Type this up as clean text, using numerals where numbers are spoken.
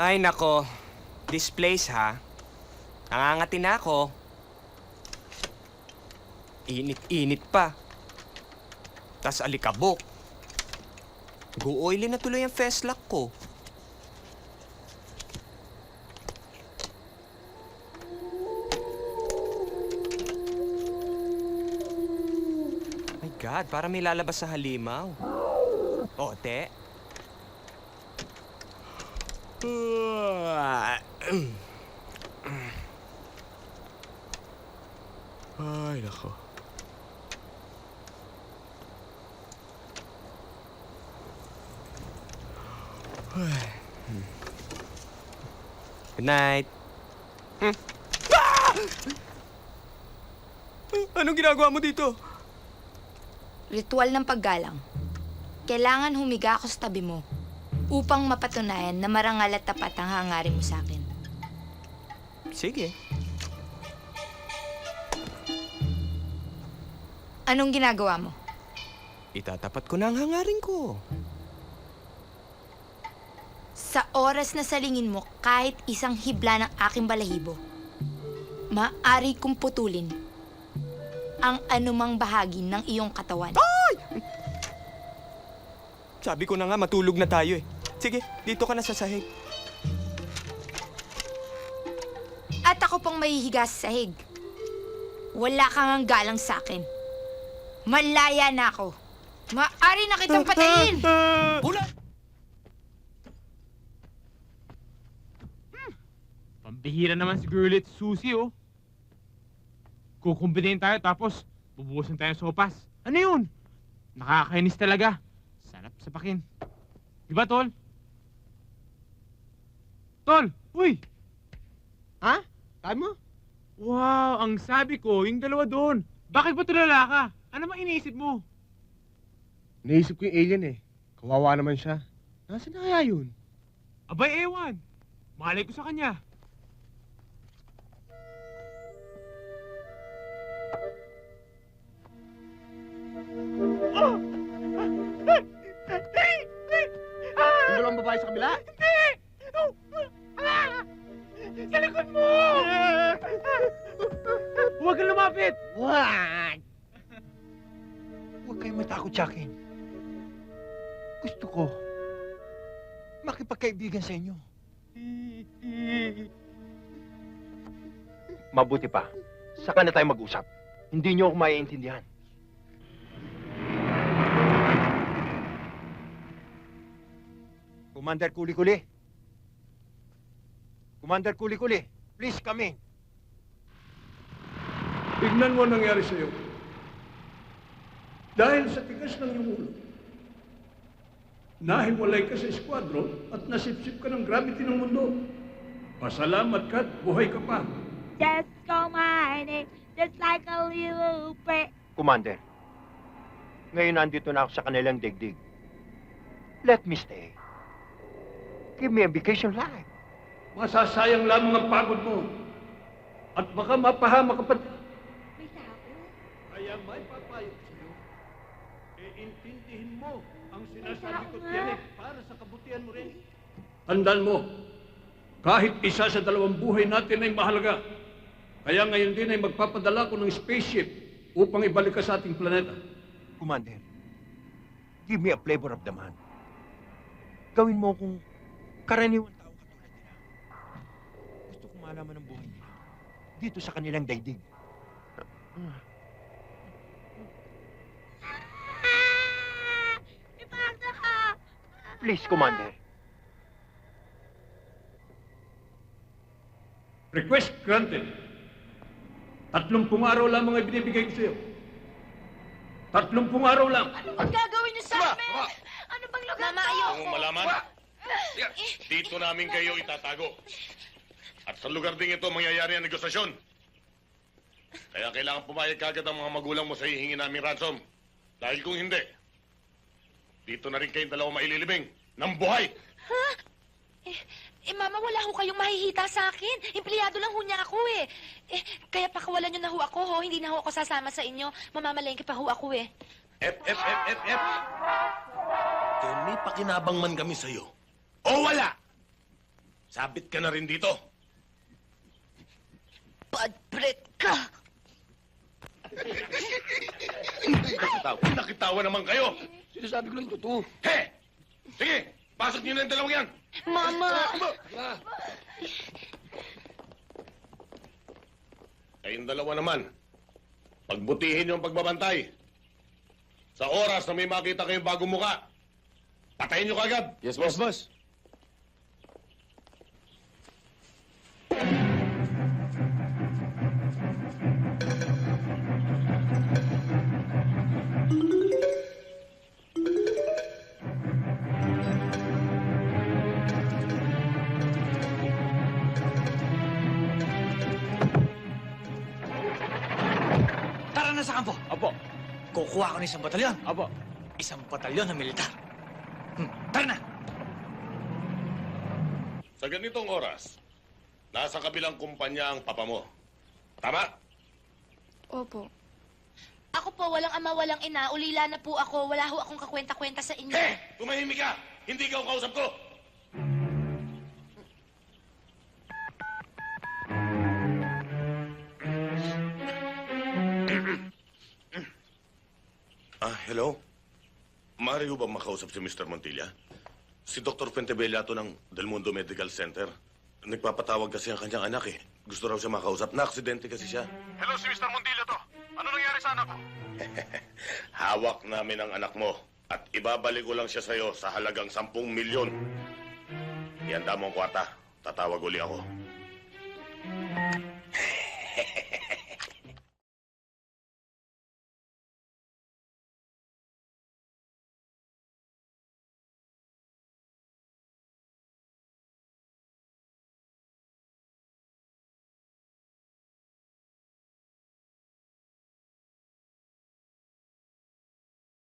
Ay, nako. This place, ha? Nangangatin na ako. Init-init pa. Tas alikabok. Gu-oily na tuloy ang festlock ko. My God, parang may lalabas sa halimaw. O, te. Ay, nako. Good night. Ah! Anong ginagawa mo dito? Ritual ng paggalang. Kailangan humiga ako sa tabi mo upang mapatunayan na marangal at tapat ang hangarin mo sa akin. Sige. Anong ginagawa mo? Itatapat ko na ang hangarin ko. Sa oras na salingin mo kahit isang hibla ng aking balahibo, maaari kong putulin ang anumang bahagi ng iyong katawan. Sabi ko na nga, matulog na tayo eh. Sige, dito ka na sa sahig. At ako pang mahihiga sa sahig. Wala kang galang sa akin. Malaya na ako. Maaari na kitang patayin! Bulat! Pambihira naman si Girlet Susie, oh. Kukumbinahin tayo tapos bubuhusan tayo ng sopas. Ano yun? Nakakainis talaga. Sarap sa pakin. Diba, Tol? Tol! Uy! Ha? Sabi mo? Wow! Ang sabi ko, yung dalawa doon. Bakit ba tulala ka? Ano bang iniisip mo? Naisip ko yung alien eh. Kawawa naman siya. Nasaan na kaya yun? Abay, ewan. Malay ko sa kanya. Yung dalawang babae sa kabila? Sa likod mo! Huwag kang lumapit! Wag! Huwag kayong matakot sa akin. Gusto ko makipagkaibigan sa inyo. Mabuti pa. Saka na tayo mag-usap. Hindi niyo ako maiintindihan. Commander Kuli-Kuli. Commander Kuli-Kuli, please come in. Tignan mo ang nangyari sa'yo. Dahil sa tigas ng iyong ulo, nahiwalay ka sa eskwadron at nasipsip ka ng gravity ng mundo. Pasalamat ka at buhay ka pa. Just go mining, just like a little bird. Commander, ngayon nandito na ako sa kanilang digdig. Let me stay. Give me a vacation life. Masasayang lamang ang pagod mo. At baka mapahama ka pa. May tao. Kaya may papayo ko sa'yo. Intindihin mo ang sinasabi Ay, ko, tao nga. Tiyanek, para sa kabutihan mo rin. Tandaan mo, kahit isa sa dalawang buhay natin ay mahalaga. Kaya ngayon din ay magpapadala ko ng spaceship upang ibalik ka sa ating planeta. Commander, give me a flavor of the man. Gawin mo kung karaniwang tao katulad nila. Gusto kong malaman ang buhay nila. Dito sa kanilang daigdig. Ipasa ka! Please, Commander. Request granted. 30 araw lamang ay binibigay ko sa'yo. 30 araw lang. Ano bang gagawin niyo sa amin? Ano bang lugar Mama, to? ayoko. Kung malaman, dito namin kayo itatago. At sa lugar ding ito, mangyayari ang negosasyon. Kaya kailangan pumayag kagad ang mga magulang mo sa hihingi naming ransom. Dahil kung hindi, dito na rin kayong dalawa maililibing ng buhay. Mama, wala ho kayong mahihita sa akin. Empleyado lang ho niya ako eh. Kaya pakawalan niyo na ho ako ho. Hindi na ho ako sasama sa inyo. Mamamalengke pa ho ako eh. F. Kung may pakinabang man kami sa'yo, o wala, Sabit ka na rin dito. Bad breath ka! Nakitawa naman kayo. Sinasabi ko lang yung totoo. He! Sige, pasok niyo na yung dalawang yan. Mama! Kayong dalawa naman, pagbutihin niyo ang pagbabantay. Sa oras na may makita kayong bagong muka, patayin niyo kagad. Yes, boss. Tara na sa kampo. Apo. Kukuha ko ng isang batalyon. Apo. Isang batalyon na militar. Tara na. Sa ganitong oras, nasa kabilang kumpanya ang papa mo. Tama? Opo. Ako po, walang ama, walang ina. Ulila na po ako. Wala ho akong kakwenta-kwenta sa inyo. He! Tumahimik ka! Hindi ka ang kausap ko! Hello? Maaari ho ba makausap si Mr. Montilla? Si Dr. Pentebellato ng Del Mundo Medical Center. Nagpapatawag kasi ang kanyang anak eh. Gusto raw siya makausap. Na-aksidente kasi siya. Hello, si Mr. Montilla to. Ano nangyari sa anak ko? Hawak namin ang anak mo at ibabalik ko lang siya sa'yo sa halagang 10 milyon. Ihanda mo ang kwarta. Tatawag uli ako.